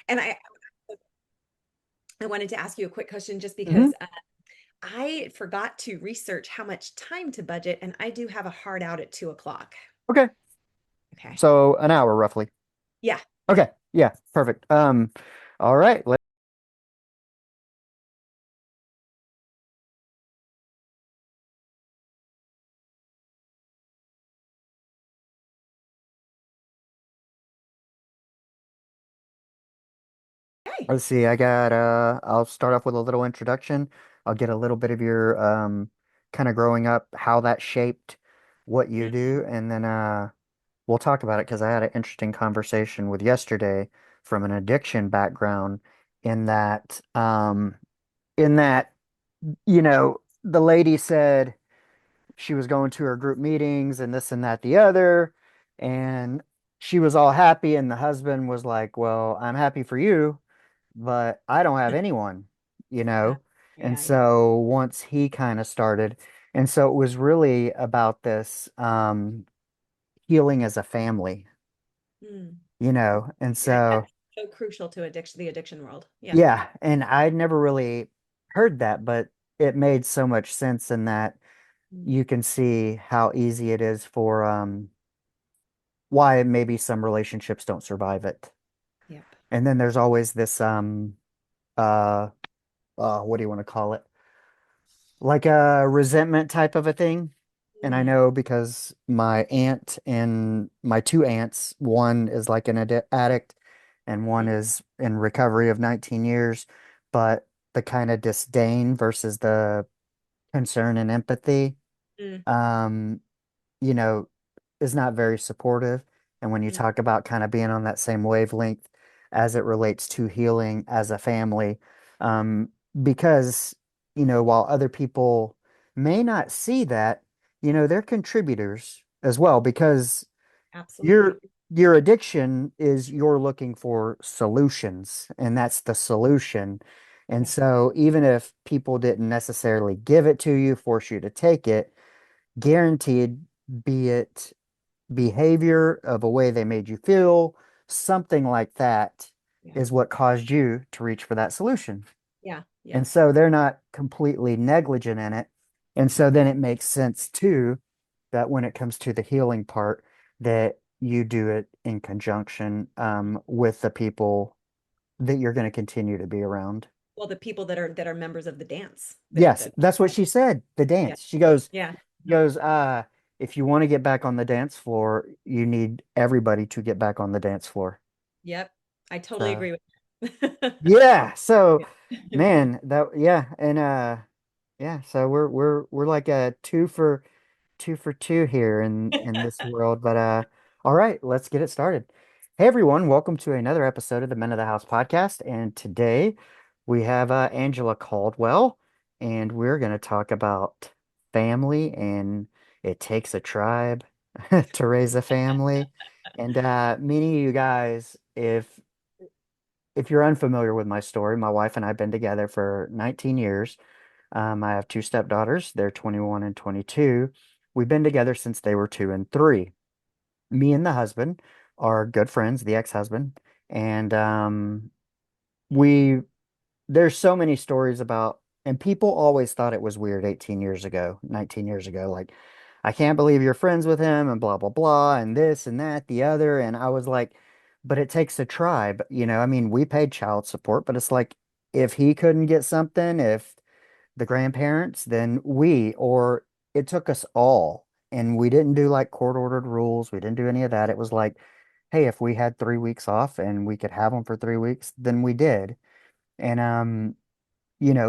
And I wanted to ask you a quick question just Hmm. because I forgot to research how much time to budget, and I do have a hard out at 2 o'clock. Okay. Okay. So an hour roughly. Yeah. Okay. Yeah, perfect. All right. Okay. Let's see. I'll start off with a little introduction. I'll get a little bit of your kind of growing up, how that shaped what you Mhm. do, and then we'll talk about it because I had an interesting conversation with yesterday from an addiction background in that the lady said she was going to her group meetings and this and that, the other, and she was all happy, and the husband was like, "Well, I'm happy for you, but I don't have anyone, you Yeah. know?" And Yeah. Yeah. so once he kind of started, and so it was really about this healing as a family, Mm. and Yeah. so That's so crucial to the addiction world. Yeah. yeah, and I'd never really heard that, but it made so much sense in that Mm. you can see how easy it is for why maybe some relationships don't survive it. Yep. And then there's always this uh what do you want to call it? Like a resentment type of a thing. And I Mm. know because my aunt and my two aunts, one is like an addict and one Mm. is in recovery of 19 years, but the kind of disdain versus the concern and empathy, Mm. um, you know, is not very supportive. And when you Mm. talk about kind of being on that same wavelength as it relates to healing as a family, um, because, while other people may not see that, they're contributors as well, because your Absolutely. your addiction is you're looking for solutions, and that's the solution. And Yeah. so even if people didn't necessarily give it to you, force you to take it, guaranteed, be it behavior of a way they made you feel, something like that Yeah. is what caused you to reach for that solution. Yeah. Yeah. And so they're not completely negligent in it. And so then it makes sense too that when it comes to the healing part, that you do it in conjunction with the people that you're going to continue to be around. Well, the people that are members of the dance Yes, that that's what she said. The yeah. dance. She goes, Yeah. goes, if you want to get back on the dance floor, you need everybody to get back on the dance floor. Yep. I totally So agree with yeah, so you. man, that yeah, and yeah, so we're like a two for two here in this world. But all right, let's get it started. Hey everyone, welcome to another episode of the Men of the House podcast. And today we have Angela Caldwell, and we're gonna talk about family, and it takes a tribe to raise a family. And many of you guys, if you're unfamiliar with my story, my wife and I have been together for 19 years. I have two stepdaughters. They're 21 and 22. We've been together since they were 2 and 3. Me and the husband are good friends, the ex-husband. And we there's so many stories about, and people always thought it was weird 18 years ago, 19 years ago. Like, I can't believe you're friends with him and blah, blah, blah, and this and that, the other. And I was like, but it takes a tribe. I mean, we paid child support, but it's like if he couldn't get something, if the grandparents, then or it took us all. And we didn't do like court ordered rules. We didn't do any of that. It was like, hey, if we had 3 weeks off and we could have them for 3 weeks, then we did. And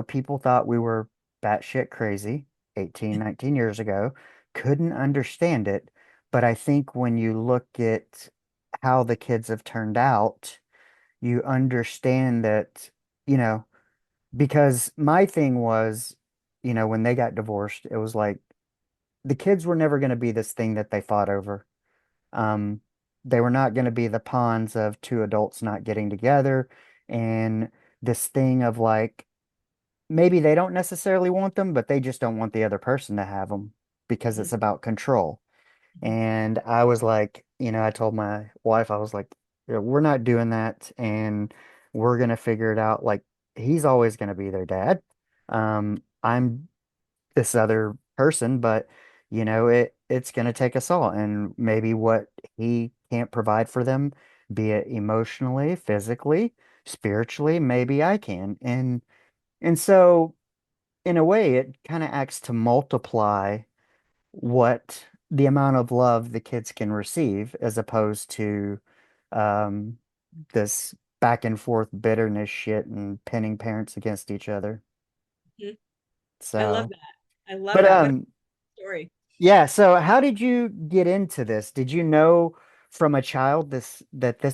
people thought we were batshit crazy 18, 19 years ago, couldn't understand it. But I think when you look at how the kids have turned out, you understand that, you know, because my thing was, when they got divorced, it was like the kids were never going to be this thing that they fought over. Um, they were not going to be the pawns of two adults not getting together and this thing of like, maybe they don't necessarily want them, but they just don't want the other person to have them because Mhm. it's about control. Mhm. And I was like, I told my wife, I was like, "Yeah, we're not doing that." And we're gonna figure it out. Like he's always gonna be their dad. I'm this other person, but it's gonna take us all. And maybe what he can't provide for them, be it emotionally, physically, spiritually, maybe I can. And so in a way, it kind of acts to multiply what the amount of love the kids can receive as opposed to um, this back and forth bitterness shit and pinning parents against each other. Mhm. I love So, that. I love but that. What a story. yeah, so how did you get into this? Did you know from a child this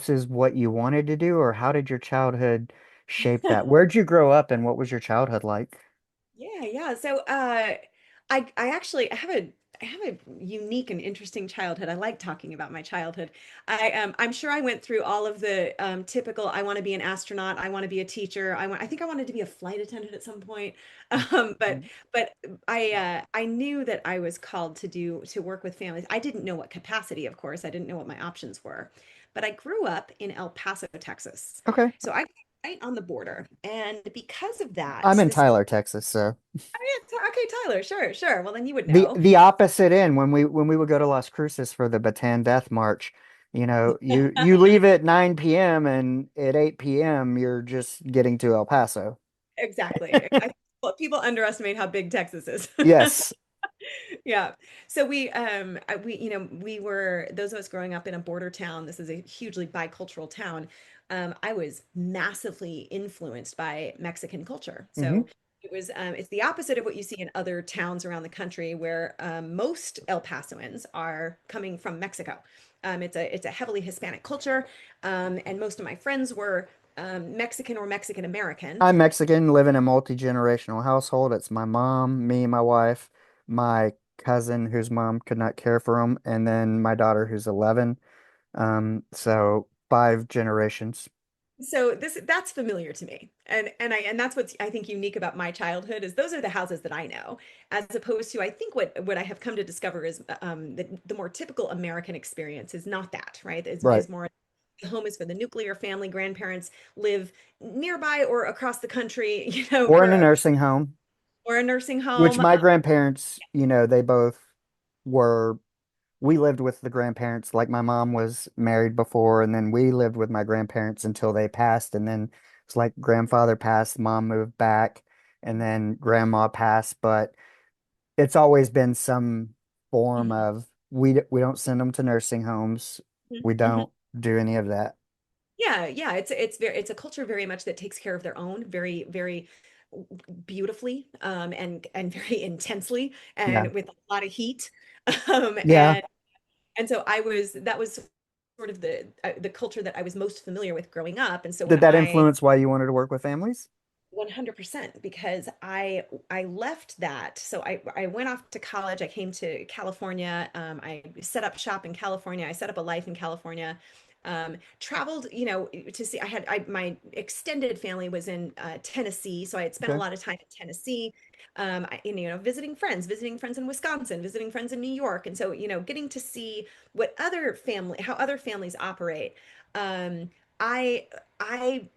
is what you wanted to do, or how did your childhood shape that? Where'd you grow up and what was your childhood like? Yeah, yeah. So I actually I have a unique and interesting childhood. I like talking about my childhood. I'm sure I went through all of the typical I want to be an astronaut, I want to be a teacher, I think I wanted to be a flight attendant at some point. But Mhm. but I knew that I was called to work with families. I didn't know what capacity, of course. I didn't know what my options were. But I grew up in El Paso, Texas. Okay. So I right on the border. And because of I'm that, in this Tyler, Texas, so Oh, yeah, okay, Tyler, sure, sure. Well, then you would the know. the opposite end when we would go to Las Cruces for the Bataan Death March, you leave at 9 p.m. and at 8 p.m. you're just getting to El Paso. Exactly. Well, people underestimate how big Texas is. Yes. Yeah. So we were those of us growing up in a border town. This is a hugely bicultural town. I was massively influenced by Mexican culture. Hmm. So it's the opposite of what you see in other towns around the country where most El Pasoans are coming from Mexico. It's a heavily Hispanic culture, and most of my friends were Mexican or Mexican American. I'm Mexican, live in a multi-generational household. It's my mom, me, my wife, my cousin whose mom could not care for him, and then my daughter who's 11. So 5 generations. So that's familiar to me. And that's what's I think unique about my childhood is those are the houses that I know, as opposed to I think what I have come to discover is the more typical American experience is not that, right? Right. Is more the home is for the nuclear family, grandparents live nearby or across the country, Or in a nursing home. or a nursing Which home. my grandparents, they both were, we lived with the grandparents. Like my mom was married before, and then we lived with my grandparents until they passed. And then it's like grandfather passed, mom moved back, and then grandma passed. But it's always been some form Mhm, of we don't send them to nursing homes. mhm, We mhm. don't do any of that. Yeah, yeah, it's a culture very much that takes care of their own very, very beautifully and very intensely Yeah. and with a lot of heat. Yeah. And so that was sort of the culture that I was most familiar with growing up. And so when Did that I influence why you wanted to work with families? 100% because I left that. So I went off to college. I came to California. I set up shop in California. I set up a life in California. Traveled, to see. My extended family was in Tennessee, so I had spent a Okay. lot of time in Tennessee. Visiting friends in Wisconsin, visiting friends in New York, and so getting to see how other families operate. Um, I I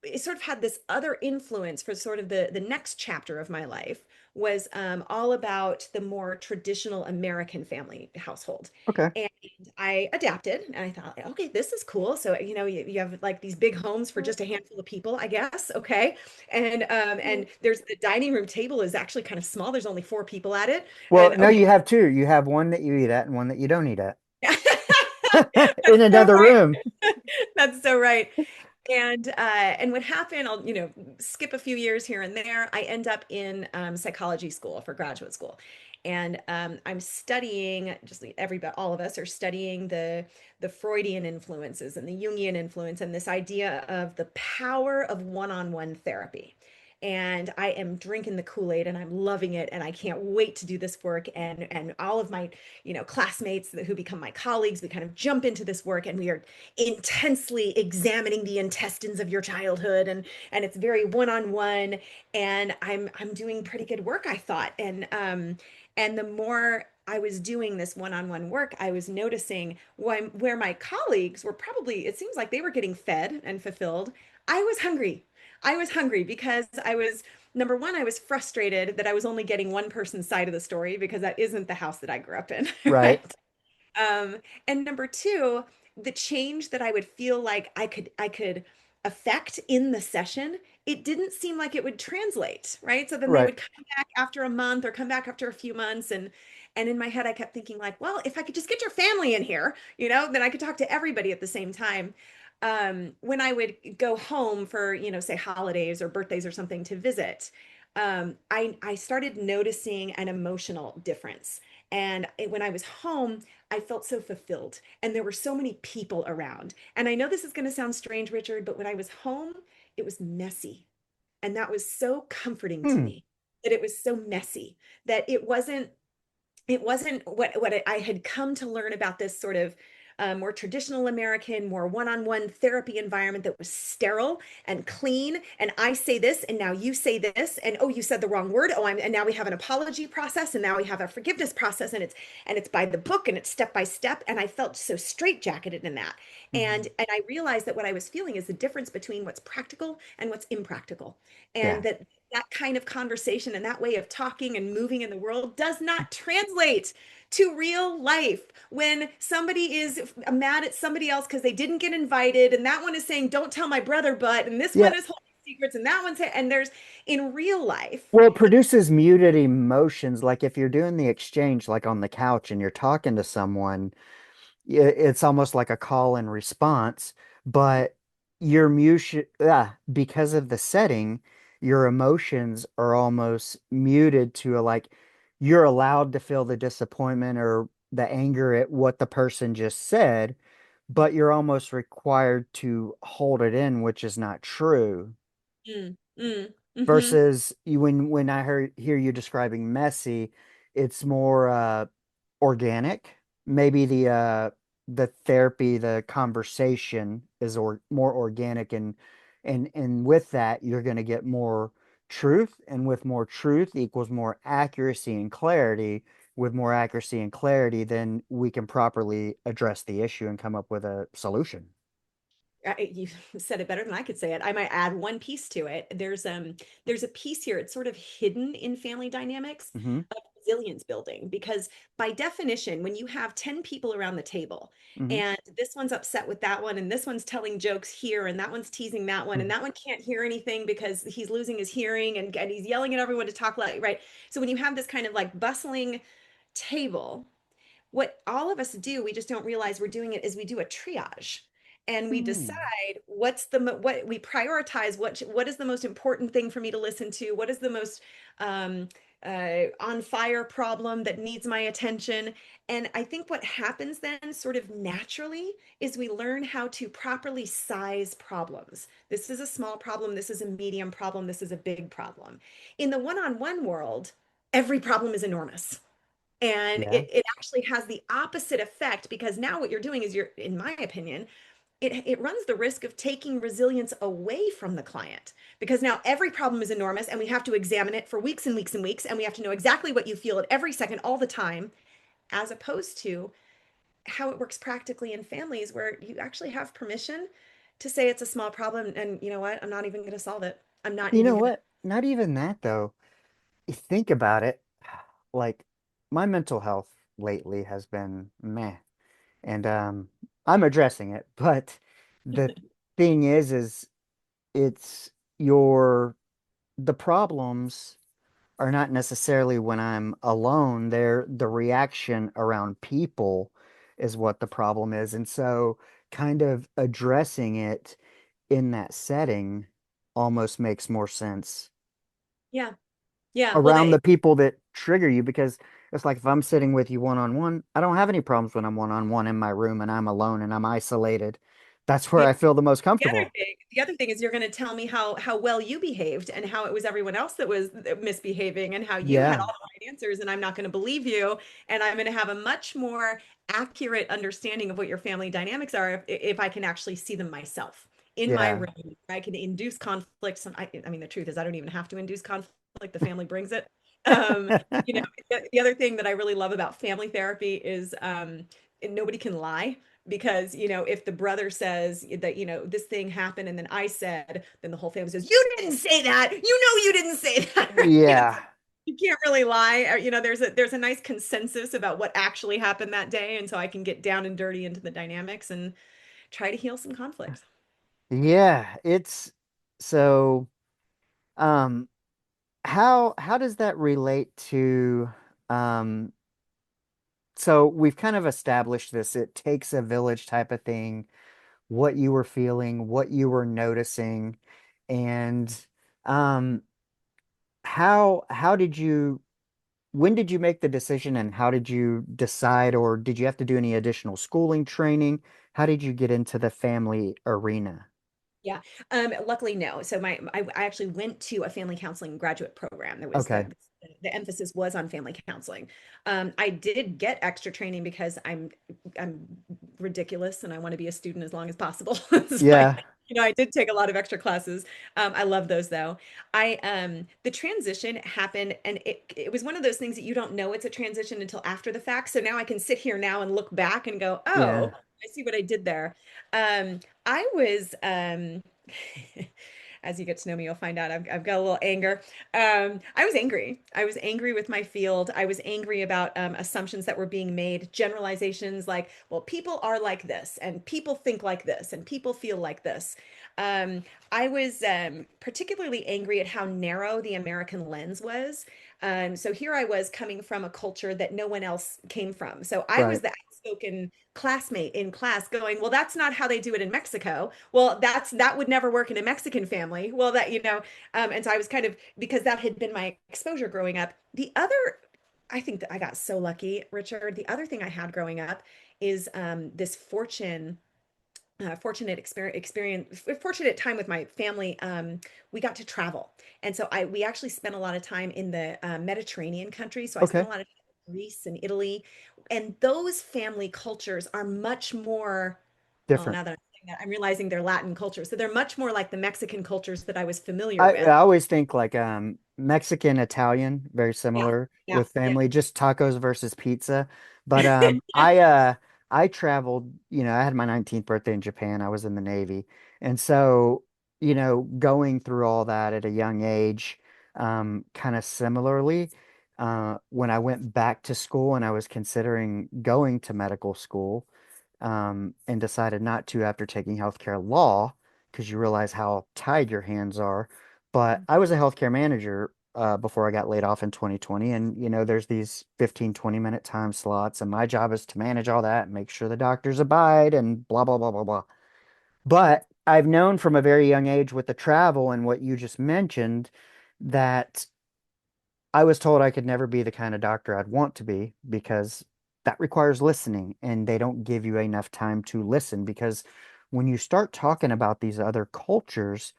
it sort of had this other influence for sort of the next chapter of my life was all about the more traditional American family household. Okay. And I adapted and I thought, okay, this is cool. So, you have like these big homes for just a handful of people, I guess. Okay. And there's the dining room table is actually kind of small. There's only four people at it. Well, And no, okay. you have two. You have one that you eat at and one that you don't eat at in That's so another right. room. That's so right. And what happened, I'll, skip a few years here and there. I end up in psychology school for graduate school. And I'm studying, just like everybody, all of us are studying the Freudian influences and the Jungian influence and this idea of the power of one-on-one therapy. And I am drinking the Kool-Aid and I'm loving it. And I can't wait to do this work. And all of my, classmates who become my colleagues, we kind of jump into this work and we are intensely examining the intestines of your childhood and it's very one-on-one and I'm doing pretty good work I thought and the more I was doing this one-on-one work I was noticing where my colleagues were probably it seems like they were getting fed and fulfilled I was hungry. I was hungry because I was, number one, I was frustrated that I was only getting one person's side of the story because that isn't the house that I grew up in, Right. right? Um, and number two, the change that I would feel like I could affect in the session, it didn't seem like it would translate, right? So then they Right. would come back after a month or come back after a few months and in my head I kept thinking like, well, if I could just get your family in here, then I could talk to everybody at the same time. When I would go home for, say holidays or birthdays or something to visit, I started noticing an emotional difference. And when I was home, I felt so fulfilled and there were so many people around. And I know this is going to sound strange, Richard, but when I was home, it was messy. And that was so comforting to Hmm. me that it was so messy, that it wasn't what I had come to learn about this sort of more traditional American, more one-on-one therapy environment that was sterile and clean. And I say this, and now you say this, and oh, you said the wrong word. Oh, and now we have an apology process, and now we have a forgiveness process, and it's by the book, and it's step by step. And I felt so straitjacketed in that. Hmm. And I realized that what I was feeling is the difference between what's practical and what's impractical, and Yeah. that kind of conversation and that way of talking and moving in the world does not translate to real life when somebody is mad at somebody else because they didn't get invited and that one is saying don't tell my brother but and this Yeah. one is holding secrets and that one's and there's in real life Well, it the produces muted emotions. Like if you're doing the exchange, like on the couch and you're talking to someone, it's almost like a call and response, but your because of the setting, your emotions are almost muted to like you're allowed to feel the disappointment or the anger at what the person just said, but you're almost required to hold it in, which is not true. mm-hmm. Versus you when hear you describing messy, it's more organic. Maybe the therapy, the conversation is more organic, and with that you're going to get more truth, and with more truth equals more accuracy and clarity. With more accuracy and clarity, then we can properly address the issue and come up with a solution. You said it better than I could say it. I might add one piece to it. There's a piece here. It's sort of hidden in family dynamics Hmm. of resilience building because by definition, when you have 10 people around the table Hmm. and this one's upset with that one and this one's telling jokes here and that one's teasing that one and that one can't hear anything because he's losing his hearing and he's yelling at everyone to talk loud, right? So when you have this kind of like bustling table, what all of us do, we just don't realize we're doing it, is we do a triage and we decide Hmm. what we prioritize, what is the most important thing for me to listen to, what is the most um, on fire problem that needs my attention. And I think what happens then sort of naturally is we learn how to properly size problems. This is a small problem, this is a medium problem, this is a big problem. In the one-on-one world, every problem is enormous. And Yeah. it actually has the opposite effect because now what you're doing is you're, in my opinion, it runs the risk of taking resilience away from the client because now every problem is enormous and we have to examine it for weeks and weeks and weeks and we have to know exactly what you feel at every second all the time, as opposed to how it works practically in families where you actually have permission to say it's a small problem and you know what, I'm not even going to solve it. I'm not You even know going to. what? Not even that though. You think about it, like my mental health lately has been meh, and I'm addressing it. But the thing is it's your the problems are not necessarily when I'm alone. They're the reaction around people is what the problem is, and so kind of addressing it in that setting almost makes more sense Yeah. Yeah. Well, around the people that trigger you, because it's like if I'm sitting with you one on one, I don't have any problems when I'm one on one in my room and I'm alone and I'm isolated. That's where yeah. I feel the most The other comfortable. thing, the other thing is you're going to tell me how well you behaved and how it was everyone else that was misbehaving and how you had all Yeah, the right answers and I'm not going to believe you and I'm going to have a much more accurate understanding of what your family dynamics are if I can actually see them myself in my yeah. room. I can induce conflict. I mean, the truth is I don't even have to induce conflict. The family brings it. Um, the other thing that I really love about family therapy is nobody can lie because, if the brother says that, this thing happened and then I said, then the whole family says, you didn't say that. You didn't say that. Right? Yeah. You can't really lie. There's a nice consensus about what actually happened that day. And so I can get down and dirty into the dynamics and try to heal some conflict. Yeah, it's so um how does that relate to um so we've kind of established this it takes a village type of thing, what you were feeling, what you were noticing, and um how did you when did you make the decision and how did you decide, or did you have to do any additional schooling training? How did you get into the family arena? Yeah. Luckily, no. So I actually went to a family counseling graduate program. There was Okay. the emphasis was on family counseling. I did get extra training because I'm ridiculous and I want to be a student as long as possible. So Yeah. I did take a lot of extra classes. I love those though. The transition happened and it was one of those things that you don't know it's a transition until after the fact. So now I can sit here now and look back and go, Yeah. oh, I see what I did there. I was, as you get to know me, you'll find out I've got a little anger. I was angry. I was angry with my field. I was angry about assumptions that were being made, generalizations like, well, people are like this, and people think like this, and people feel like this. Um, I was particularly angry at how narrow the American lens was. So here I was coming from a culture that no one else came from. So I was Right. the outspoken classmate in class going, well, that's not how they do it in Mexico. Well, that would never work in a Mexican family. Well, and so I was kind of, because that had been my exposure growing up. I think that I got so lucky, Richard. The other thing I had growing up is this fortunate time with my family. We got to travel, and so we actually spent a lot of time in the Mediterranean countries. So I spent Okay. a lot of time in Greece and Italy, and those family cultures are much more. Well, Different. now that I'm saying that, I'm realizing they're Latin cultures, so they're much more like the Mexican cultures that I was familiar I with. always think like Mexican, Italian, very Yeah, similar yeah, with yeah. family, just tacos versus pizza. But I traveled, I had my 19th birthday in Japan. I was in the Navy. And so, going through all that at a young age, kind of similarly, when I went back to school and I was considering going to medical school, and decided not to after taking healthcare law because you realize how tied your hands are. But I was a healthcare manager before I got laid off in 2020. And, there's these 15, 20-minute time slots. And my job is to manage all that and make sure the doctors abide and blah, blah, blah, blah, blah. But I've known from a very young age with the travel and what you just mentioned that I was told I could never be the kind of doctor I'd want to be because that requires listening, and they don't give you enough time to listen because when you start talking about these other cultures,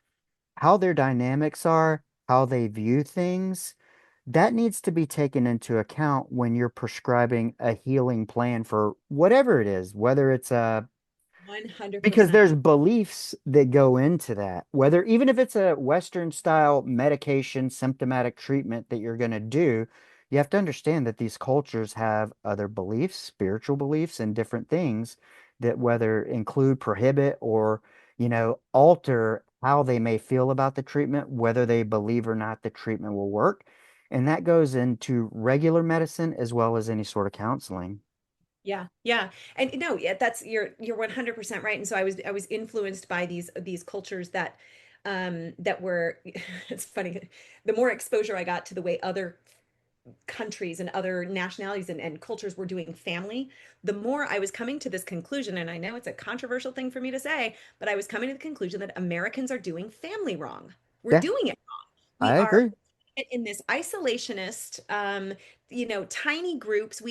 how their dynamics are, how they view things, that needs to be taken into account when you're prescribing a healing plan for whatever it is, whether it's a because 100%. there's beliefs that go into that, whether even if it's a Western style medication, symptomatic treatment that you're going to do, you have to understand that these cultures have other beliefs, spiritual beliefs, and different things that whether include, prohibit, or, alter how they may feel about the treatment, whether they believe or not the treatment will work. And that goes into regular medicine as well as any sort of counseling. Yeah, yeah. And no, yeah, you're 100% right. And so I was influenced by these cultures that were it's funny. The more exposure I got to the way other countries and other nationalities and cultures were doing family, the more I was coming to this conclusion, and I know it's a controversial thing for me to say, but I was coming to the conclusion that Americans are doing family wrong. We're Yeah, doing it. We I are agree. in this isolationist, tiny groups.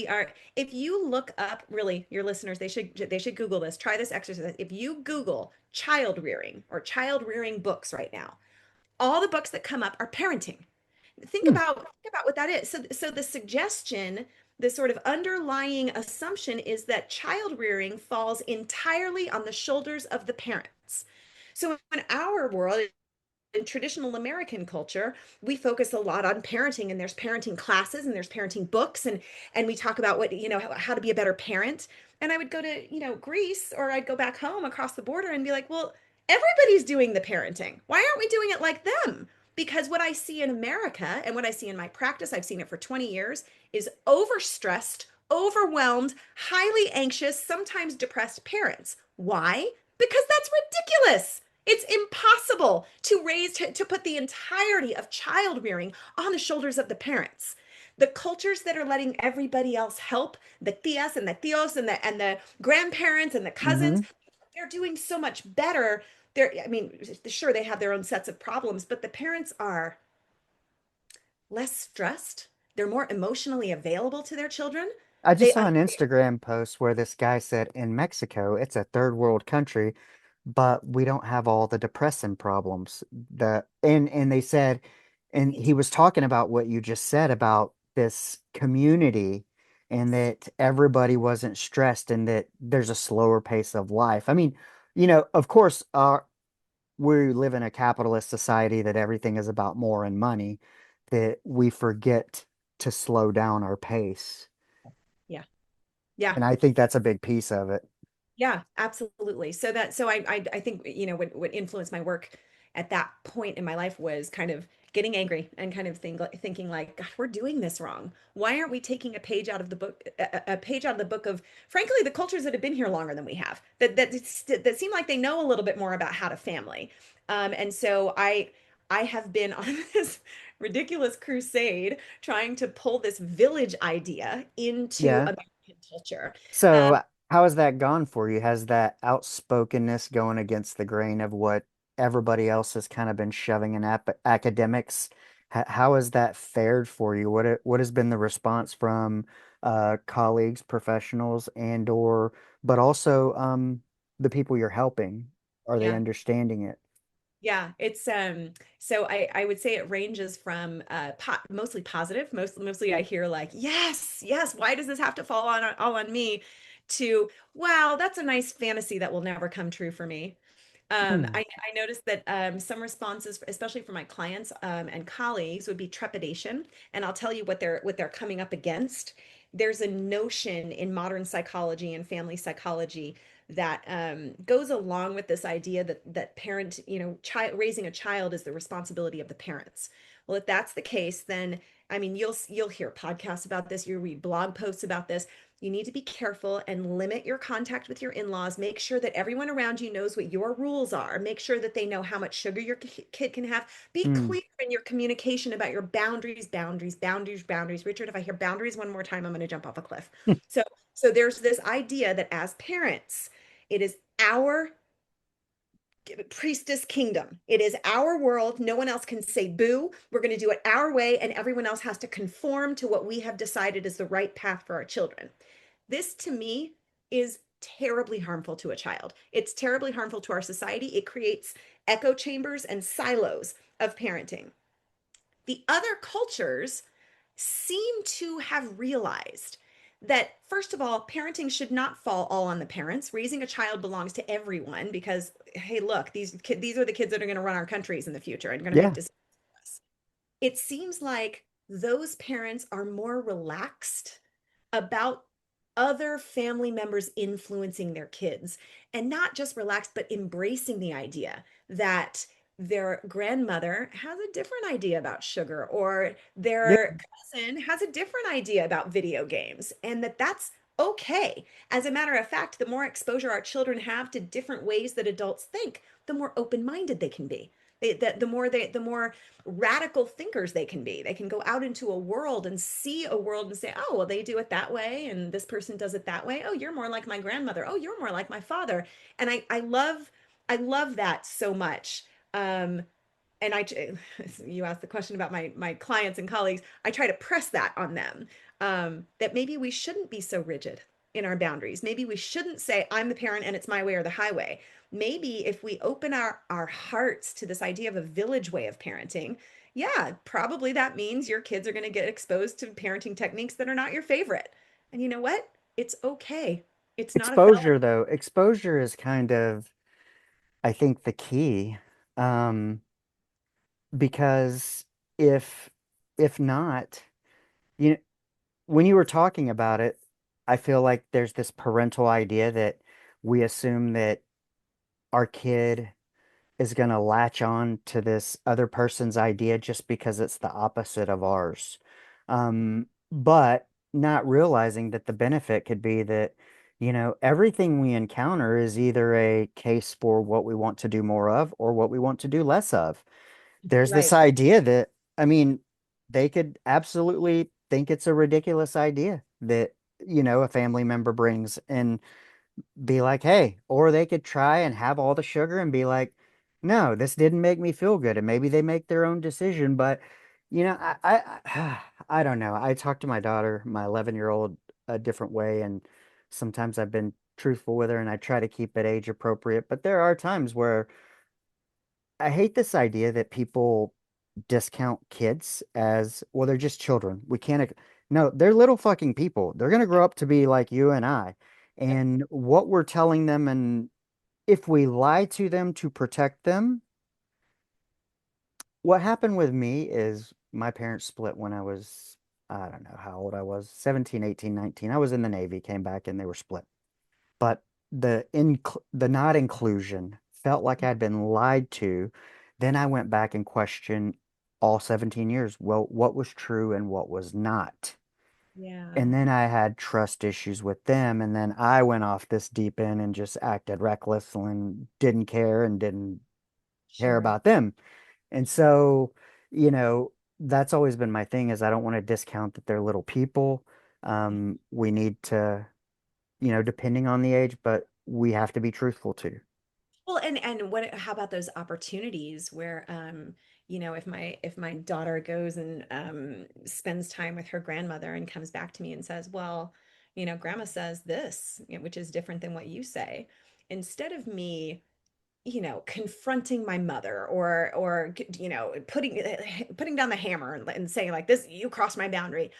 If you look up, really, your listeners, they should Google this. Try this exercise. If you Google child rearing or child rearing books right now, all the books that come up are parenting. Hmm. Think about what that is. So the suggestion, the sort of underlying assumption is that child rearing falls entirely on the shoulders of the parents. So in our world, in traditional American culture, we focus a lot on parenting, and there's parenting classes and there's parenting books, and we talk about how to be a better parent. and I would go to, Greece, or I'd go back home across the border and be like, well, everybody's doing the parenting. Why aren't we doing it like them? Because what I see in America and what I see in my practice, I've seen it for 20 years, is overstressed, overwhelmed, highly anxious, sometimes depressed parents. Why? Because that's ridiculous. It's impossible to put the entirety of child rearing on the shoulders of the parents. The cultures that are letting everybody else help, the tias and the tios and the grandparents and the cousins, Hmm. they're doing so much better. I mean, sure, they have their own sets of problems, but the parents are less stressed. They're more emotionally available to their children. I just They saw an Instagram post where this guy said in Mexico, it's a third world country, but we don't have all the depressing problems. And they said, and he was talking about what you just said about this community and that everybody wasn't stressed and that there's a slower pace of life. I mean, of course, we live in a capitalist society that everything is about more and money, that we forget to slow down our pace. Yeah, yeah. And I think that's a big piece of it. Yeah, absolutely. So I think, what influenced my work at that point in my life was kind of getting angry and kind of thinking like, God, we're doing this wrong. Why aren't we taking a page out of the book, a page out of the book of, frankly, the cultures that have been here longer than we have, that seem like they know a little bit more about how to family. And so I have been on this ridiculous crusade trying to pull this village idea into Yeah. American culture. Um, So, how has that gone for you? Has that outspokenness going against the grain of what everybody else has kind of been shoving in academics? How has that fared for you? What has been the response from colleagues, professionals, and or but also the people you're helping? Are they yeah. understanding it? Yeah, it's so I would say it ranges from mostly positive. Mostly I hear like, "Yes, yes, why does this have to fall on all on me?" to, "Wow, that's a nice fantasy that will never come true for me." Hmm. I noticed that some responses, especially for my clients and colleagues, would be trepidation. And I'll tell you what they're coming up against. There's a notion in modern psychology and family psychology that goes along with this idea that child raising a child is the responsibility of the parents. Well, if that's the case, then I mean, you'll hear podcasts about this, you read blog posts about this. You need to be careful and limit your contact with your in-laws. Make sure that everyone around you knows what your rules are. Make sure that they know how much sugar your kid can have. Be Hmm. clear in your communication about your boundaries, boundaries, boundaries, boundaries. Richard, if I hear boundaries one more time, I'm going to jump off a cliff. So, so there's this idea that as parents, it is our priestess kingdom. It is our world. No one else can say boo. We're going to do it our way, and everyone else has to conform to what we have decided is the right path for our children. This to me is terribly harmful to a child. It's terribly harmful to our society. It creates echo chambers and silos of parenting. The other cultures seem to have realized that, first of all, parenting should not fall all on the parents. Raising a child belongs to everyone because, hey, look, these are the kids that are going to run our countries in the future and going to make Yeah. decisions. It seems like those parents are more relaxed about other family members influencing their kids, and not just relaxed, but embracing the idea that their grandmother has a different idea about sugar, or Yeah. their cousin has a different idea about video games, and that's okay. As a matter of fact, the more exposure our children have to different ways that adults think, the more open-minded they can be. The more radical thinkers they can be. They can go out into a world and see a world and say, oh, well, they do it that way, and this person does it that way. Oh, you're more like my grandmother. Oh, you're more like my father. And I love that so much. Um, and you asked the question about my clients and colleagues. I try to press that on them, that maybe we shouldn't be so rigid in our boundaries. Maybe we shouldn't say I'm the parent and it's my way or the highway. Maybe if we open our hearts to this idea of a village way of parenting, yeah, probably that means your kids are going to get exposed to parenting techniques that are not your favorite. And you know what? It's okay. It's not a Exposure, felony. though, exposure is kind of, I think, the key. Um, because if if not, you know, when you were talking about it, I feel like there's this parental idea that we assume that our kid is going to latch on to this other person's idea just because it's the opposite of ours. But not realizing that the benefit could be that, everything we encounter is either a case for what we want to do more of or what we want to do less of. There's this Right. idea that, I mean, they could absolutely think it's a ridiculous idea that, a family member brings and be like, hey, or they could try and have all the sugar and be like, no, this didn't make me feel good. And maybe they make their own decision. But, I don't know. I talk to my daughter, my 11-year-old, a different way. And sometimes I've been truthful with her and I try to keep it age appropriate. But there are times where I hate this idea that people discount kids as, well, they're just children. We can't, no, they're little fucking people. They're going to grow up to be like you and I. Yep. And what we're telling them, and if we lie to them to protect them, what happened with me is my parents split when I was, I don't know how old I was, 17, 18, 19. I was in the Navy, came back and they were split. But the not inclusion felt like I'd been lied to. Then I went back and questioned all 17 years. Well, what was true and what was not? Yeah. And then I had trust issues with them. And then I went off this deep end and just acted reckless and didn't care and didn't care Sure. about them. And so, that's always been my thing is I don't want to discount that they're little people. We need to, depending on the age, but we have to be truthful too. Well, and what how about those opportunities where if my daughter goes and spends time with her grandmother and comes back to me and says, "Well, grandma says this," which is different than what you say, instead of me, confronting my mother or putting down the hammer and saying like this, you crossed my boundary.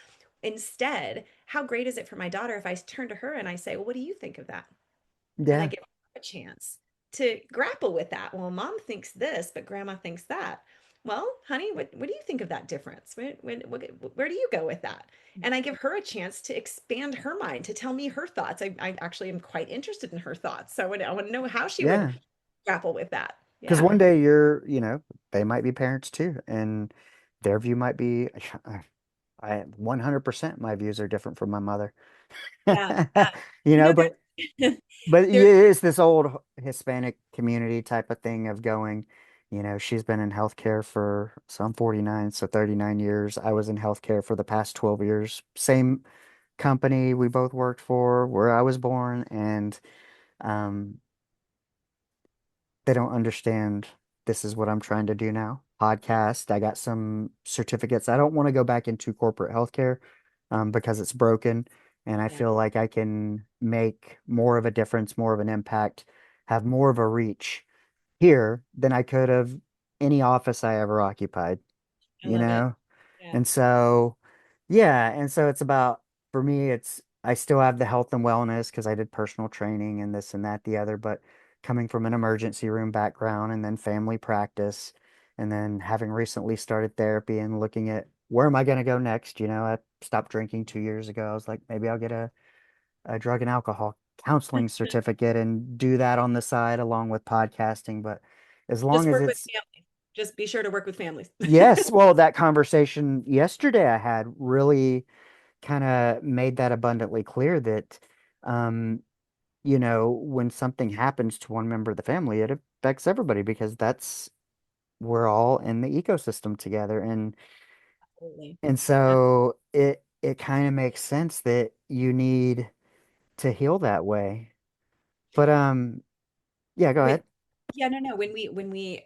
Instead, how great is it for my daughter if I turn to her and I say, "Well, what do you think of that?" And I Yeah. give her a chance to grapple with that. Well, mom thinks this, but grandma thinks that. Well, honey, what do you think of that difference? Where do you go with that? And I give her a chance to expand her mind, to tell me her thoughts. I actually am quite interested in her thoughts. So I want to know how she would Yeah. grapple with that. Because Yeah. one day they might be parents too, and their view might be, I 100% my views are different from my mother. Yeah. Yeah. You know, But there's yeah, there's it's this old Hispanic community type of thing of going, she's been in healthcare for, so I'm 49, so 39 years. I was in healthcare for the past 12 years. Same company we both worked for, where I was born, and um, they don't understand this is what I'm trying to do now. Podcast. I got some certificates. I don't want to go back into corporate healthcare because it's broken. And I yeah, feel like I can make more of a difference, more of an impact, have more of a reach here than I could have any office I ever occupied, I you love it. know? Yeah. And so, yeah. And so it's about, for me, I still have the health and wellness because I did personal training and this and that, the other, but coming from an emergency room background and then family practice, and then having recently started therapy and looking at where am I going to go next? I stopped drinking 2 years ago. I was like, maybe I'll get a drug and alcohol counseling certificate and do that on the side along with podcasting. But as long Just as work with it's, families. Just be sure to work with families. yes, well, that conversation yesterday I had really kind of made that abundantly clear that, um, when something happens to one member of the family, it affects everybody because we're all in the ecosystem together. Absolutely. And so it kind of makes sense that you need to heal that way. But yeah, go When, ahead. yeah, no, no. When we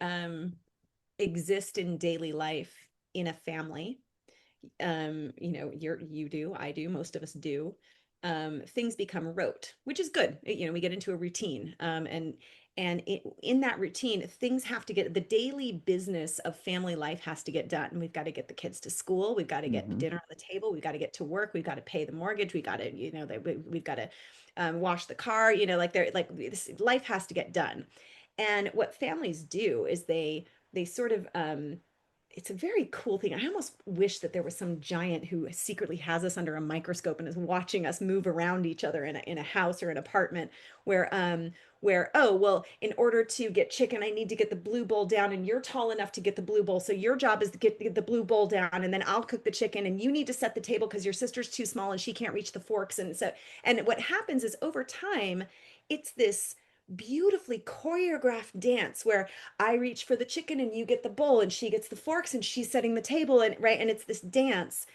exist in daily life in a family, you do, I do, most of us do, things become rote, which is good. We get into a routine, in that routine, things have to get the daily business of family life has to get done. We've got to get the kids to school, we've got to get Hmm. dinner on the table, we've got to get to work, we've got to pay the mortgage, we got to, we've got to wash the car, life has to get done. And what families do is they sort of it's a very cool thing. I almost wish that there was some giant who secretly has us under a microscope and is watching us move around each other in a house or an apartment where oh well, in order to get chicken I need to get the blue bowl down and you're tall enough to get the blue bowl, so your job is to get the blue bowl down and then I'll cook the chicken and you need to set the table because your sister's too small and she can't reach the forks. And so, and what happens is over time it's this beautifully choreographed dance where I reach for the chicken and you get the bowl and she gets the forks and she's setting the table, and right, and it's this dance.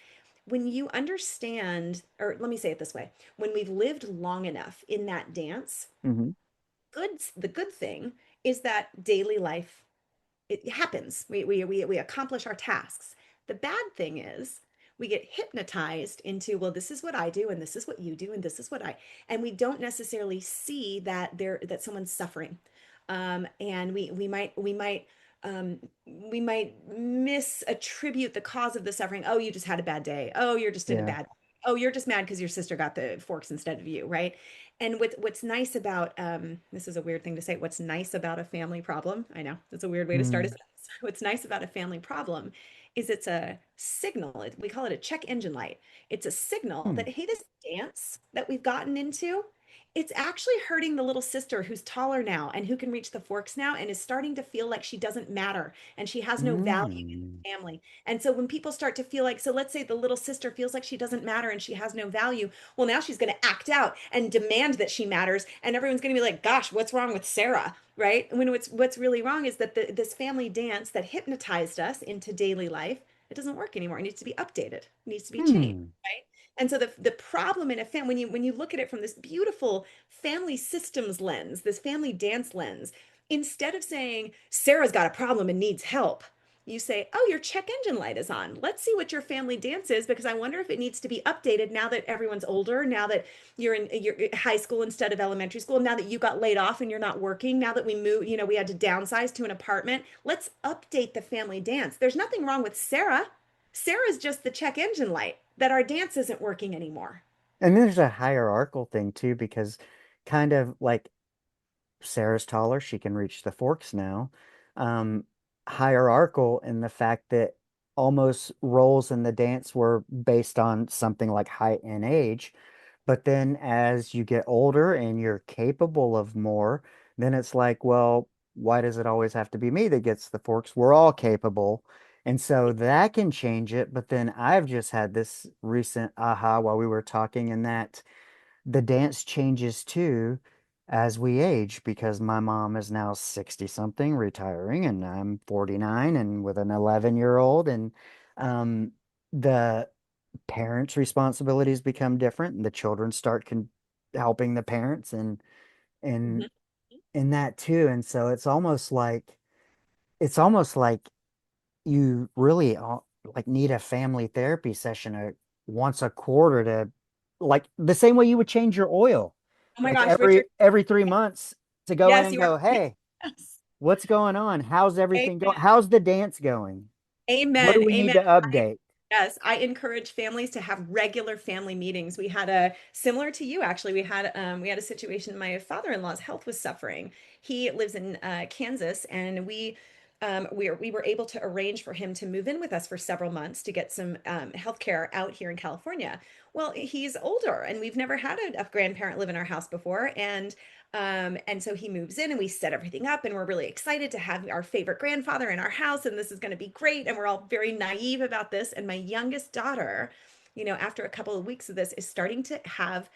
When you understand, or let me say it this way, when we've lived long enough in that dance, Hmm. the good thing is that daily life, it happens. We accomplish our tasks. The bad thing is we get hypnotized into, well, this is what I do, and this is what you do, and this is what I, and we don't necessarily see that that someone's suffering. And we might misattribute the cause of the suffering. Oh, you just had a bad day. Oh, you're just in a Yeah. bad. Oh, you're just mad because your sister got the forks instead of you, right? And what's nice about this is a weird thing to say. What's nice about a family problem? I know that's a weird way to start a Mm. sentence. What's nice about a family problem is it's a signal. We call it a check engine light. It's a signal Hmm. that hey, this dance that we've gotten into, it's actually hurting the little sister who's taller now and who can reach the forks now and is starting to feel like she doesn't matter and she has no value in Mm. the family. And so when people start to feel like, so let's say the little sister feels like she doesn't matter and she has no value, well, now she's going to act out and demand that she matters. And everyone's going to be like, gosh, what's wrong with Sarah? Right? When what's really wrong is that this family dance that hypnotized us into daily life, it doesn't work anymore. It needs to be updated. It needs to be changed. Hmm. Right? And so the problem in a family, when you look at it from this beautiful family systems lens, this family dance lens, instead of saying Sarah's got a problem and needs help, you say, oh, your check engine light is on. Let's see what your family dance is because I wonder if it needs to be updated now that everyone's older, now that you're in your high school instead of elementary school, now that you got laid off and you're not working, now that we moved, we had to downsize to an apartment. Let's update the family dance. There's nothing wrong with Sarah. Sarah's just the check engine light that our dance isn't working anymore. And there's a hierarchical thing too, because kind of like Sarah's taller, she can reach the forks now. Um, Hierarchical in the fact that almost roles in the dance were based on something like height and age. But then as you get older and you're capable of more, then it's like, well, why does it always have to be me that gets the forks? We're all capable. And so that can change it. But then I've just had this recent aha while we were talking, in that the dance changes too as we age, because my mom is now 60 something retiring and I'm 49 and with an 11-year-old, and um, the parents' responsibilities become different and the children start helping the parents and Mhm. in that too. And so it's almost like you really like need a family therapy session once a quarter, to like the same way you would change your oil, Oh my like gosh, every Richard. every 3 months, to go in Yes, and you are. go, hey, Yes. what's going on? How's everything Amen. going? How's the dance going? What do Amen. we need Amen. to update? Yes, I encourage families to have regular family meetings. We had a similar to you actually. We had a situation. My father-in-law's health was suffering. He lives in Kansas, and we were able to arrange for him to move in with us for several months to get some health care out here in California. Well, he's older, and we've never had a grandparent live in our house before, and so he moves in and we set everything up and we're really excited to have our favorite grandfather in our house and this is going to be great. And we're all very naive about this. And my youngest daughter, after a couple of weeks of this, is starting to have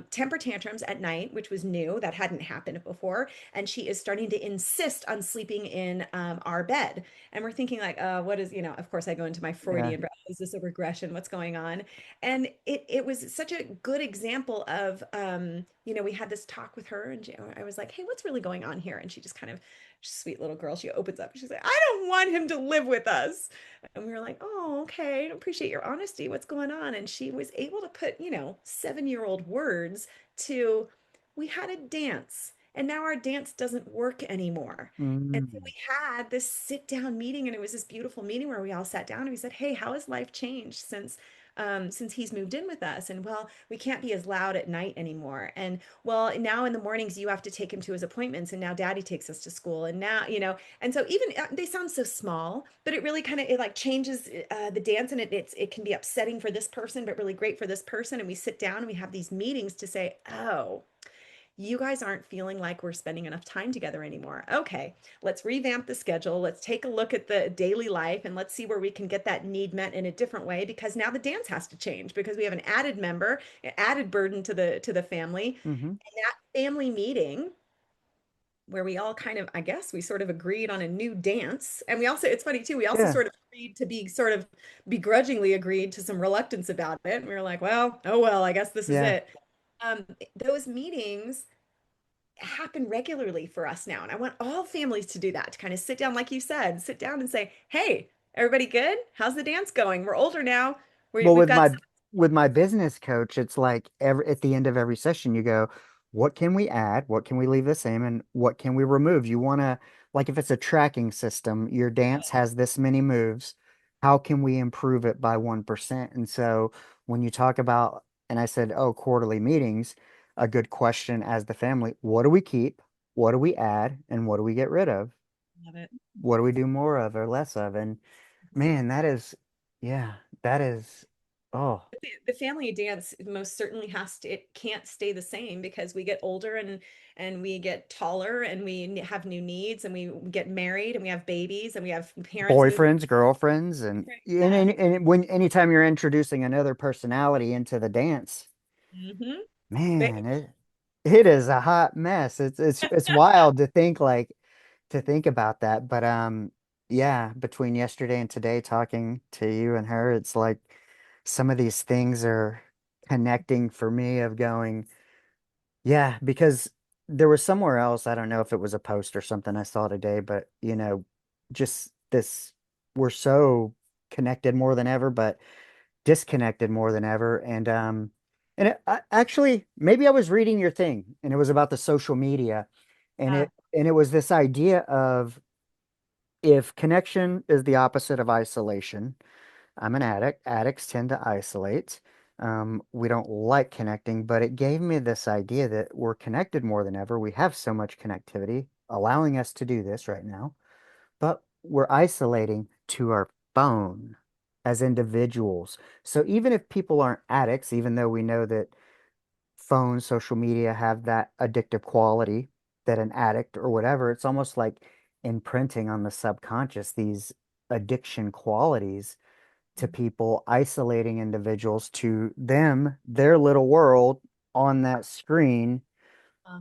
temper tantrums at night, which was new. That hadn't happened before. And she is starting to insist on sleeping in our bed. And we're thinking like, what is, of course I go into my Yeah. Freudian, is this a regression? What's going on? And it was such a good example of we had this talk with her and I was like, hey, what's really going on here? And she just kind of, sweet little girl, she opens up and she's like, I don't want him to live with us. And we were like, oh, okay, I appreciate your honesty, what's going on? And she was able to put 7-year-old words to, we had a dance and now our dance doesn't work anymore. And so Mm. we had this sit down meeting, and it was this beautiful meeting where we all sat down and we said, hey, how has life changed since since he's moved in with us. And well, we can't be as loud at night anymore. And well, now in the mornings you have to take him to his appointments, and now daddy takes us to school. And now, and so even they sound so small, but it really kind of it like changes the dance, and it can be upsetting for this person, but really great for this person. And we sit down and we have these meetings to say, oh, you guys aren't feeling like we're spending enough time together anymore. Okay, let's revamp the schedule. Let's take a look at the daily life and let's see where we can get that need met in a different way, because now the dance has to change because we have an added member, an added burden to the family. Hmm. And that family meeting where we all kind of, I guess, we sort of agreed on a new dance. And we also, it's funny too, we also Yeah. sort of agreed to be sort of begrudgingly agreed to some reluctance about it. And we were like, well, oh well, I guess this is Yeah. it. Um, those meetings happen regularly for us now. And I want all families to do that, to kind of sit down, like you said, sit down and say, hey, everybody good? How's the dance going? We're older now. Well, We've got, with my business coach, it's like every at the end of every session, you go, what can we add? What can we leave the same? And what can we remove? You want to, like, if it's a tracking system, your dance has this many moves. How can we improve it by 1%? And so when you talk about, and I said, oh, quarterly meetings, a good question as the family, what do we keep? What do we add? And what do we get rid of? love it. What do we do more of or less of? And man, that is, yeah, that is, oh, The family dance most certainly has to, it can't stay the same because we get older and we get taller and we have new needs and we get married and we have babies and we have parents move. boyfriends, girlfriends, Yeah. and when anytime you're introducing another personality into the dance, Hmm. man, it is a hot mess. It's wild to think to think about that. But yeah, between yesterday and today talking to you and her, it's like some of these things are connecting for me of going. Yeah, because there was somewhere else, I don't know if it was a post or something I saw today, but just this, we're so connected more than ever, but disconnected more than ever. Actually, maybe I was reading your thing and it was about the social media uh, and it was this idea of if connection is the opposite of isolation. I'm an addict. Addicts tend to isolate. We don't like connecting, but it gave me this idea that we're connected more than ever. We have so much connectivity, allowing us to do this right now, but we're isolating to our phone as individuals. So even if people aren't addicts, even though we know that phones, social media have that addictive quality that an addict or whatever, it's almost like imprinting on the subconscious these addiction qualities to people, isolating individuals to them, their little world on that screen, uh,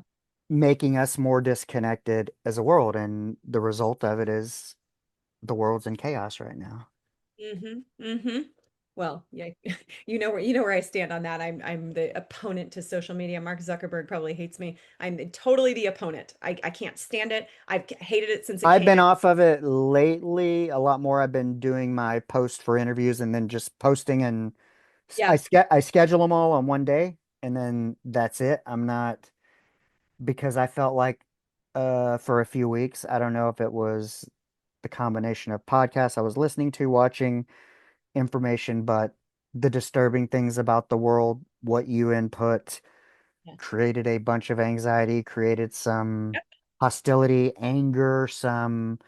making us more disconnected as a world. And the result of it is the world's in chaos right now. mm-hmm. Well, yeah, you know where I stand on that. I'm the opponent to social media. Mark Zuckerberg probably hates me. I'm totally the opponent. I can't stand it. I've hated it since it I've came been out. off of it lately a lot more. I've been doing my post for interviews and then just posting and Yeah, I schedule them all on one day and then that's it. I'm not because I felt like for a few weeks, I don't know if it was the combination of podcasts I was listening to, watching information, but the disturbing things about the world, what you input, yeah. created a bunch of anxiety, created some Yep. hostility, anger, some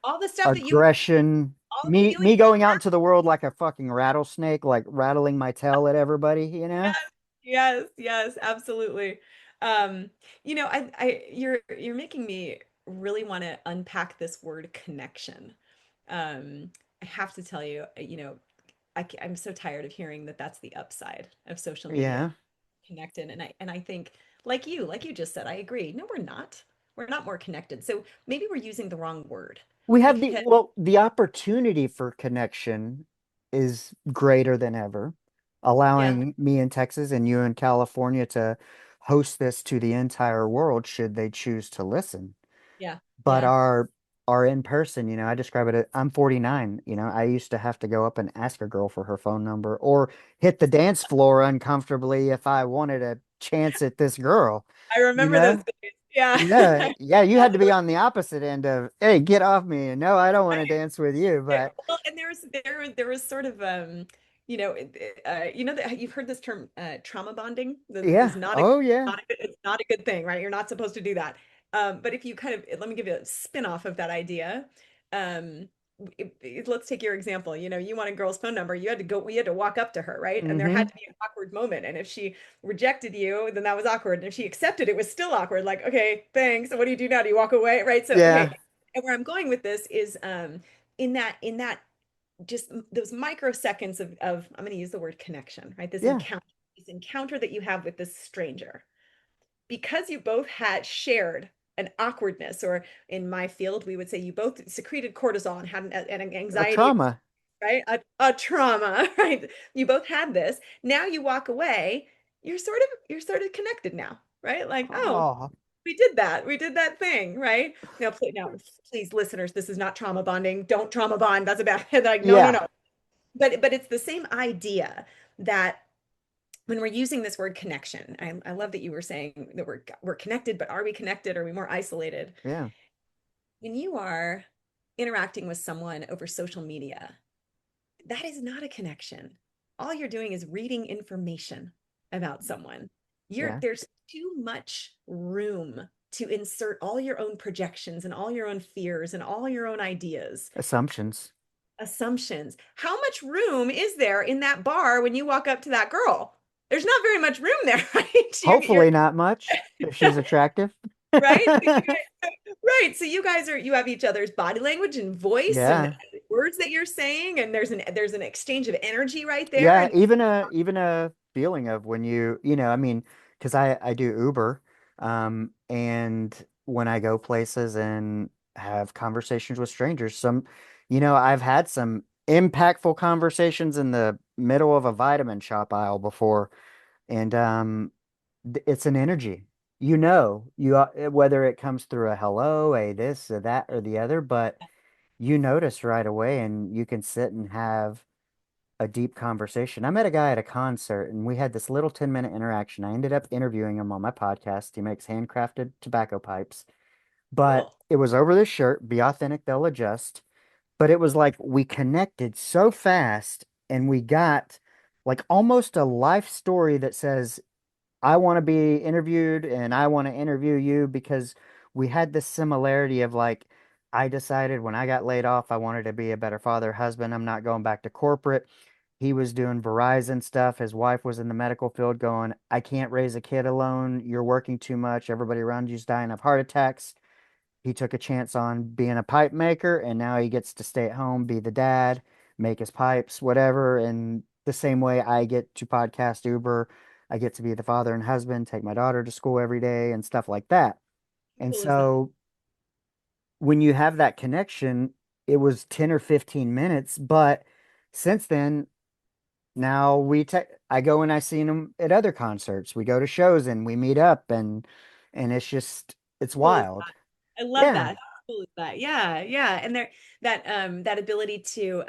All the stuff that you, aggression. all the Me feelings that going out into the world like a fucking rattlesnake, like rattling my tail at everybody, you know? yes, yes, yes, absolutely. Um, you're making me really want to unpack this word connection. I have to tell you, I'm so tired of hearing that that's the upside of social media, Yeah. connected. And I think, like you just said, I agree. No, we're not. We're not more connected. So maybe we're using the wrong word We have because the opportunity for connection is greater than ever, yeah, allowing me in Texas and you in California to host this to the entire world should they choose to listen. yeah, But yeah. our in person, I describe it. I'm 49. I used to have to go up and ask a girl for her phone number or hit the dance floor uncomfortably if I wanted a chance at this girl, I you remember those know? days. Yeah. Yeah, yeah, you had to be on the opposite end of, hey, get off me. And no, I don't want to dance with you, There, but well, and there was sort of you know that you've heard this term trauma bonding. This is Yeah. not a Oh, yeah. it's not a good thing, right? You're not supposed to do that. But if you kind of let me give you a spin-off of that idea. Um, let's take your example. You want a girl's phone number. We had to walk up to her, right? And there had Hmm. to be an awkward moment. And if she rejected you, then that was awkward. And if she accepted, it was still awkward. Like, okay, thanks. So what do you do now? Do you walk away? Right. So, okay. Yeah. And where I'm going with this is in that just those microseconds of I'm going to use the word connection, right? Yeah. This encounter that you have with this stranger, because you both had shared an awkwardness, or in my field, we would say you both secreted cortisol and had an A anxiety, trauma. right? A trauma, right? You both had this. Now you walk away, you're sort of connected now, right? Like, oh, Oh, we did that thing, right? Now, please, listeners, this is not trauma bonding. Don't trauma bond. That's a bad. Like, no, no, yeah. no. But it's the same idea that when we're using this word connection, I love that you were saying that we're connected, but are we connected? Are we more isolated? Yeah. When you are interacting with someone over social media, that is not a connection. All you're doing is reading information about someone. Yeah. There's too much room to insert all your own projections and all your own fears and all your own ideas, Assumptions. assumptions. How much room is there in that bar when you walk up to that girl? There's not very much room there, right? You're Hopefully not much if she's attractive. right. Right. So you have each other's body language and voice and Yeah. words that you're saying, and there's an exchange of energy right there. Yeah, And even a feeling of when I mean, because I do Uber, and when I go places and have conversations with strangers, I've had some impactful conversations in the middle of a vitamin shop aisle before, and it's an energy. Whether it comes through a hello, a this, a that, or the other, but you notice right away, and you can sit and have a deep conversation. I met a guy at a concert and we had this little 10-minute interaction. I ended up interviewing him on my podcast. He makes handcrafted tobacco pipes, but cool. it was over this shirt. Be authentic, they'll adjust. But it was like we connected so fast and we got like almost a life story that says, I want to be interviewed and I want to interview you because we had this similarity of like, I decided when I got laid off, I wanted to be a better father, husband. I'm not going back to corporate. He was doing Verizon stuff. His wife was in the medical field going, I can't raise a kid alone. You're working too much. Everybody around you's dying of heart attacks. He took a chance on being a pipe maker, and now he gets to stay at home, be the dad, make his pipes, whatever. And the same way I get to podcast Uber, I get to be the father and husband, take my daughter to school every day, and stuff like that. How And cool is that? so when you have that connection, it was 10 or 15 minutes, but since then, now I go and I see him at other concerts. We go to shows and we meet up and it's Cool is wild. I love Yeah. that. How cool is that? Yeah, yeah. And that ability to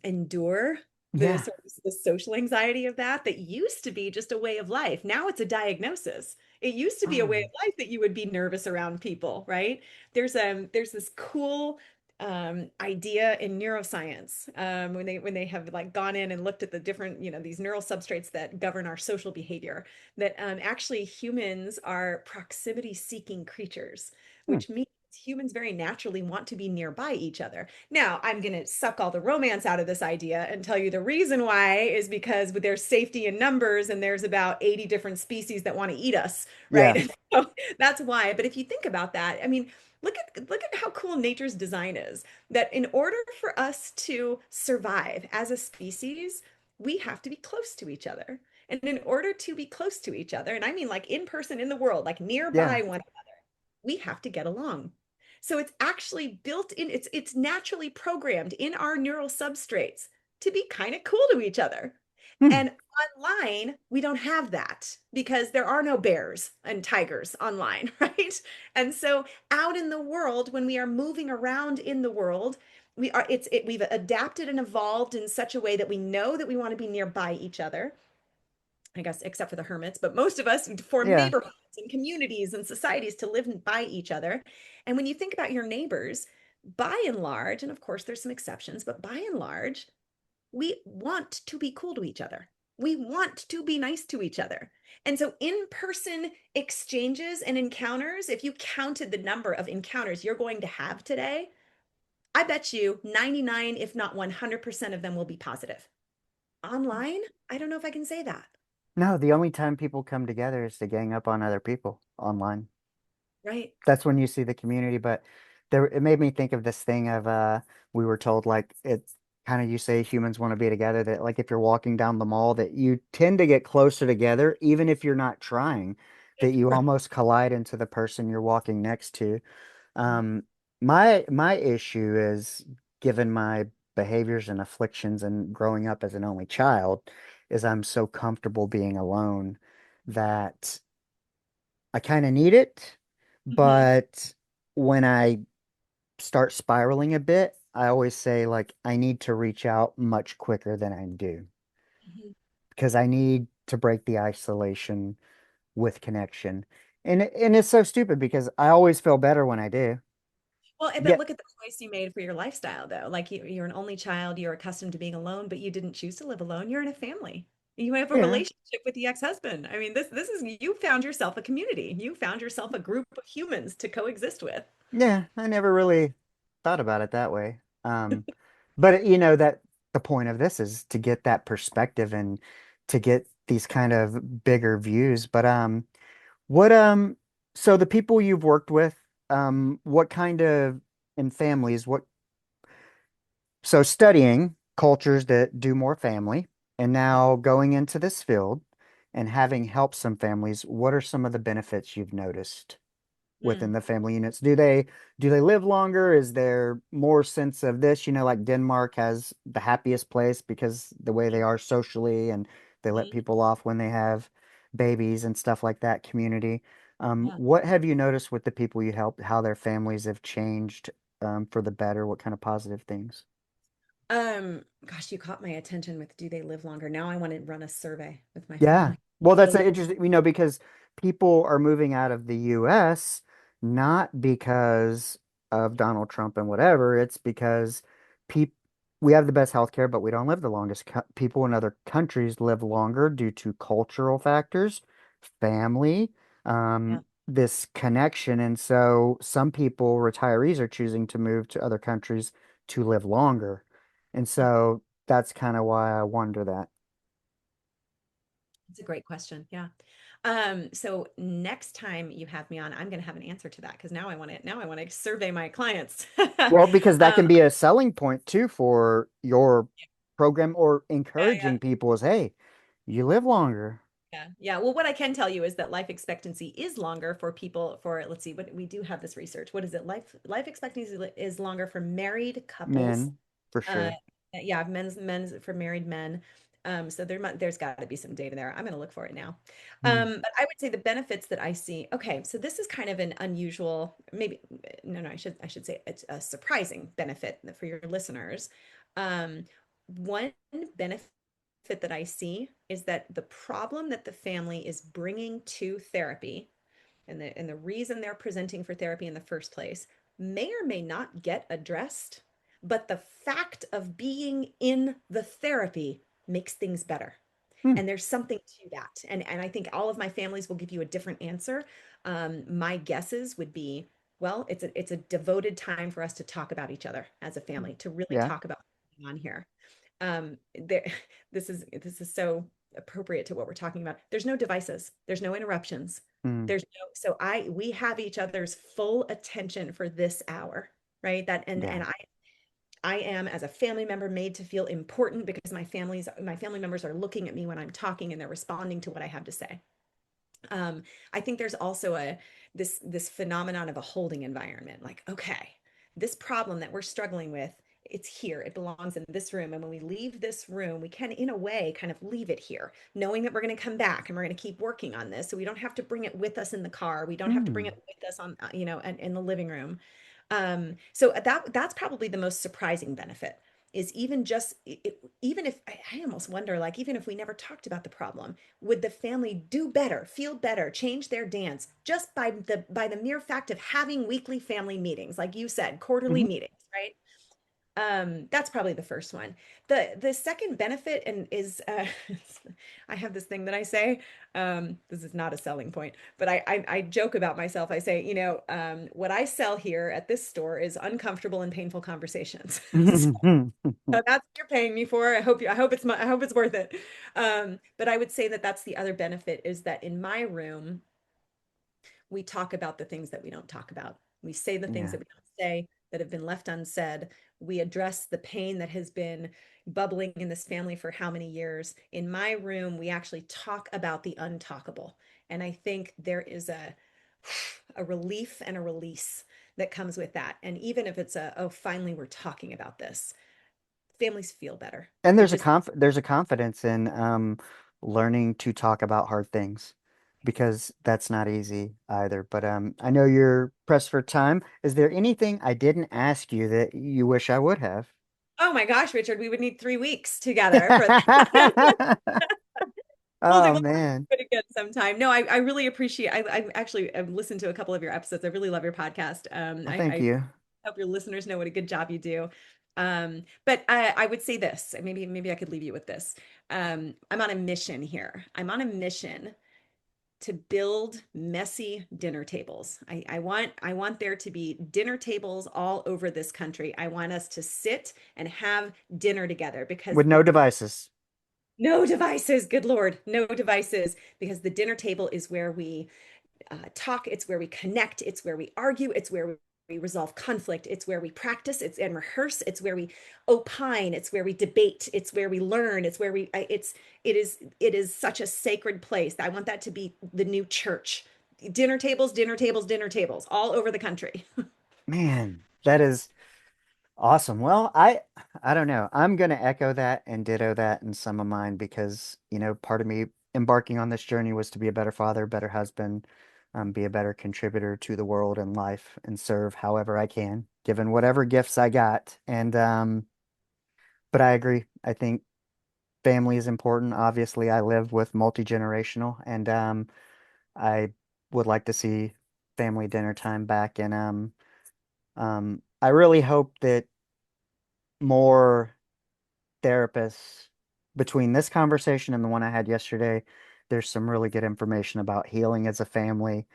endure the Yeah. sort of the social anxiety of that used to be just a way of life. Now it's a diagnosis. It used to be a way Oh, of life that you would be nervous around people, right? There's this cool idea in neuroscience when they have like gone in and looked at the different these neural substrates that govern our social behavior, that actually humans are proximity seeking creatures, hmm. which means humans very naturally want to be nearby each other. Now, I'm going to suck all the romance out of this idea and tell you the reason why is because there's safety in numbers and there's about 80 different species that want to eat us, right? Yeah. And so that's why. But if you think about that, I mean, look at how cool nature's design is. That in order for us to survive as a species, we have to be close to each other. And in order to be close to each other, and I mean like in person in the world, like Yeah. nearby one, we have to get along. So it's actually built in, it's naturally programmed in our neural substrates to be kind of cool to each other. Hmm. And online, we don't have that because there are no bears and tigers online, right? And so out in the world, when we are moving around in the world, we've adapted and evolved in such a way that we know that we want to be nearby each other. I guess, except for the hermits, but most of us form Yeah. neighborhoods and communities and societies to live by each other. And when you think about your neighbors, by and large, and of course there's some exceptions, but by and large, we want to be cool to each other. We want to be nice to each other. And so, in-person exchanges and encounters, if you counted the number of encounters you're going to have today, I bet you 99, if not 100% of them will be positive. Online, I don't know if I can say that, No, the only time people come together is to gang up on other people online. right? That's when you see the community. But there, it made me think of this thing of we were told like it's kind of you say humans want to be together, that like if you're walking down the mall that you tend to get closer together even if you're not trying, that you Right. almost collide into the person you're walking next to. Um, my issue is, given my behaviors and afflictions and growing up as an only child, is I'm so comfortable being alone that I kind of need it. Mhm. But when I start spiraling a bit, I always say like I need to reach out much quicker than I do, Mhm. because I need to break the isolation with connection. And it's so stupid because I always feel better when I do. Well, but Yeah. look at the choice you made for your lifestyle, though. Like you're an only child, you're accustomed to being alone, but you didn't choose to live alone. You're in a family. You have a Yeah. relationship with the ex-husband. I mean, this is you found yourself a community. You found yourself a group of humans to coexist with. Yeah, I never really thought about it that way. But you know that the point of this is to get that perspective and to get these kind of bigger views. But what so the people you've worked with, what kind of in families, what so studying cultures that do more family and Yeah. now going into this field and having helped some families, what are some of the benefits you've noticed within Mm. the family units? Do they live longer? Is there more sense of this? You know, like Denmark has the happiest place because the way they are socially, and they let Mhm. people off when they have babies and stuff like that, community. Yeah. What have you noticed with the people you helped, how their families have changed for the better? What kind of positive things? Gosh, you caught my attention with do they live longer? Now I want to run a survey with my Yeah. family. Well, that's Really? interesting, because people are moving out of the US not because of Donald Trump and whatever. It's because peop we have the best healthcare, but we don't live the longest. People in other countries live longer due to cultural factors, family, Yeah. this connection. And so some people, retirees, are choosing to move to other countries to live longer. And Yeah. so that's kind of why I wonder that. It's a great question. Yeah. So next time you have me on, I'm going to have an answer to that because now I want to survey my clients. Well, because that Um, can be a selling point too for your program, or yeah, yeah, encouraging people is, hey, you live longer. yeah, yeah. Well, what I can tell you is that life expectancy is longer for people for, let's see, what we do have this research. What is it? Life expectancy is longer for married couples. Men, for Uh, sure. yeah, men's for married men. So there's got to be some data there. I'm going to look for it now. Mm. But I would say the benefits that I see. Okay, so this is kind of an unusual, maybe no, I should say it's a surprising benefit for your listeners. One benefit that I see is that the problem that the family is bringing to therapy and the reason they're presenting for therapy in the first place may or may not get addressed, but the fact of being in the therapy makes things better. Hmm. And there's something to that. And I think all of my families will give you a different answer. My guesses would be, well, it's a devoted time for us to talk about each other as a family, to really Yeah. talk about what's going on here. There, this is so appropriate to what we're talking about. There's no devices. There's no interruptions. Mm. There's no, so we have each other's full attention for this hour, right? That Yeah. and I am as a family member made to feel important because my family members are looking at me when I'm talking and they're responding to what I have to say. I think there's also this phenomenon of a holding environment. Like, okay, this problem that we're struggling with, it's here. It belongs in this room. And when we leave this room, we can, in a way, kind of leave it here, knowing that we're going to come back and we're going to keep working on this. So we don't have to bring it with us in the car. We don't have to bring it Mm. with us on, in the living room. So that's probably the most surprising benefit is even just even if I almost wonder, like, even if we never talked about the problem, would the family do better, feel better, change their dance just by the mere fact of having weekly family meetings, like you said, quarterly Hmm. meetings, right? That's probably the first one. The second benefit and is I have this thing that I say. This is not a selling point, but I joke about myself. I say, what I sell here at this store is uncomfortable and painful conversations. So that's what you're paying me for. I hope it's worth it. But I would say that that's the other benefit is that in my room, we talk about the things that we don't talk about. We say the things Yeah. that we don't say that have been left unsaid. We address the pain that has been bubbling in this family for how many years. In my room, we actually talk about the untalkable. And I think there is a relief and a release that comes with that. And even if it's oh, finally we're talking about this, families feel better. And They're just, there's a confidence in learning to talk about hard things because that's not easy either. But I know you're pressed for time. Is there anything I didn't ask you that you wish I would have? oh my gosh, Richard, we would need 3 weeks together for that. We'll do Oh we'll man. do it again sometime. No, I really appreciate I actually I've listened to a couple of your episodes. I really love your podcast. Well, thank I you. hope your listeners know what a good job you do. But I would say this, and maybe I could leave you with this. I'm on a mission here. I'm on a mission to build messy dinner tables. I want there to be dinner tables all over this country. I want us to sit and have dinner together because With no devices. no devices, good Lord, no devices, because the dinner table is where we talk, it's where we connect, it's where we argue, it's where we resolve conflict, it's where we practice, it's and rehearse, it's where we opine, it's where we debate, it's where we learn, it's where it is such a sacred place. I want that to be the new church. Dinner tables, dinner tables, dinner tables all over the country. Man, that is awesome. Well, I don't know. I'm gonna echo that and ditto that in some of mine because, part of me embarking on this journey was to be a better father, better husband, be a better contributor to the world and life and serve however I can, given whatever gifts I got. And but I agree. I think family is important. Obviously, I live with multi-generational and I would like to see family dinner time back and I really hope that more therapists between this conversation and the one I had yesterday, there's some really good information about healing as a family,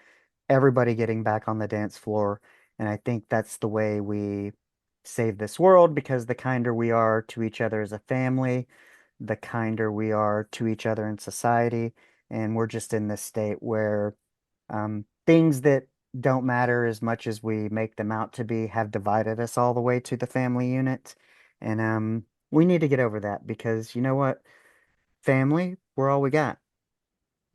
everybody getting back on the dance floor. And I think that's the way we save this world because the kinder we are to each other as a family, the kinder we are to each other in society. And we're just in this state where things that don't matter as much as we make them out to be have divided us all the way to the family unit. And we need to get over that because you know what? Family, we're all we got,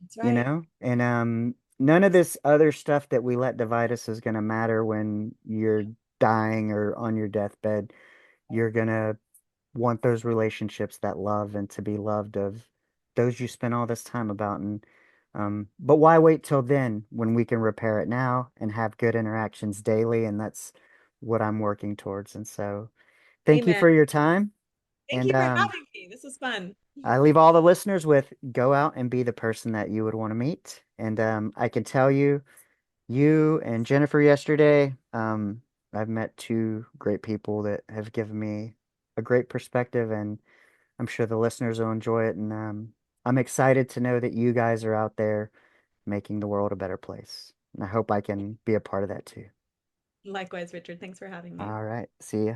That's right. And none of this other stuff that we let divide us is going to matter when you're dying or on your deathbed. You're going to want those relationships, that love and to be loved of those you spent all this time about. And but why wait till then when we can repair it now and have good interactions daily? And that's what I'm working towards. And so thank you Amen. for your time. Thank And you for having me. This was fun. I leave all the listeners with go out and be the person that you would want to meet. And I can tell you, you and Jennifer yesterday, I've met two great people that have given me a great perspective, and I'm sure the listeners will enjoy it. And I'm excited to know that you guys are out there making the world a better place. And I hope I can be a part of that too. Likewise, Richard. Thanks for having me. All right. See ya.